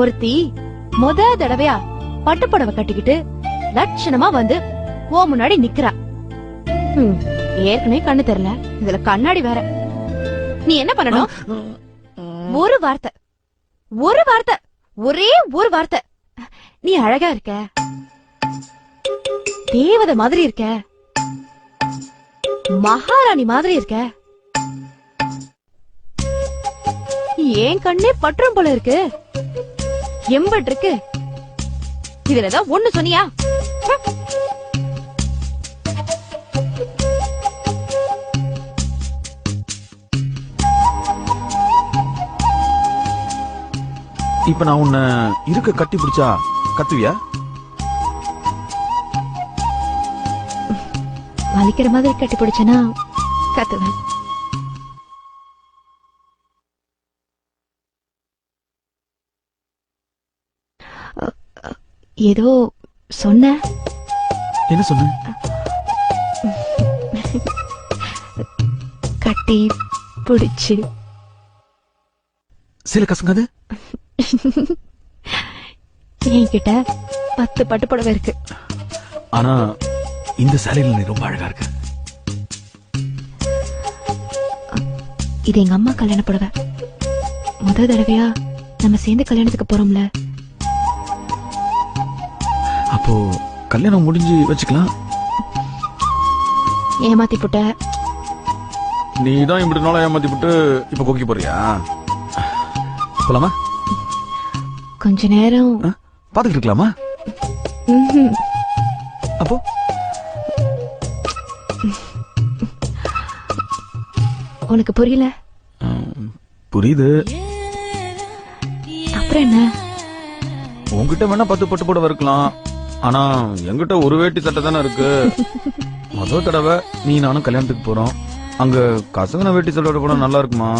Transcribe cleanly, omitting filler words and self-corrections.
ஒருத்தி தடவையா பட்டுப்புடவை கட்டிக்கிட்டு லட்சணமா வந்து ஓ முன்னாடி நிக்கிறா. ஏற்கனவே கண்ணு தெரியல, இதுல கண்ணாடி வேற. நீ என்ன பண்ணணும்? ஒரு வார்த்தை, ஒரே ஒரு வார்த்தை. நீ அழகா இருக்க, தேவதை மாதிரி இருக்க, மகாராணி மாதிரி இருக்க, ஏன் கண்ணே பற்றும் போல இருக்கு, எம்பட் இருக்கு. இதுல ஏதாவது ஒண்ணு சொன்னியா? இப்ப நான் உன்னை இருக்க கட்டி பிடிச்சா கத்துவியா? வலிக்கிற மாதிரி கட்டி பிடிச்சனா கத்துவேன். ஏதோ சொன்ன. என்ன சொன்ன? கட்டி பிடிச்சு. சில கசங்காது. என்கிட்ட 10 பட்டுப்புடவை இருக்கு. ஆனா இந்த சேலையில நீ ரொம்ப அழகா இருக்க. இது எங்க அம்மா கல்யாண புடவை. முதல் தடவையா நம்ம சேர்ந்து கல்யாணத்துக்கு போறோம்ல. அப்போ கல்யாணம் முடிஞ்சு வச்சுக்கலாம். ஏமாத்தி புட்ட. நீதான் இப்படி நாளா ஏமாத்தி புட்டு இப்ப கொக்கி போறியா? போலாமா? கொஞ்ச நேரம் பாத்துக்கிட்டு இருக்கலாமா? அப்போ உனக்கு புரியல? புரியுது. அப்புறம் என்ன? உன்கிட்ட வேணா 10 பட்டு புடவை இருக்கலாம், ஆனா என்கிட்ட ஒரு வேட்டி சட்டை தானே இருக்கு. முதல் தடவை நீ நானும் கல்யாணத்துக்கு போறோம். அங்க கசங்கன வேட்டி சட்டை போனா நல்லா இருக்குமா?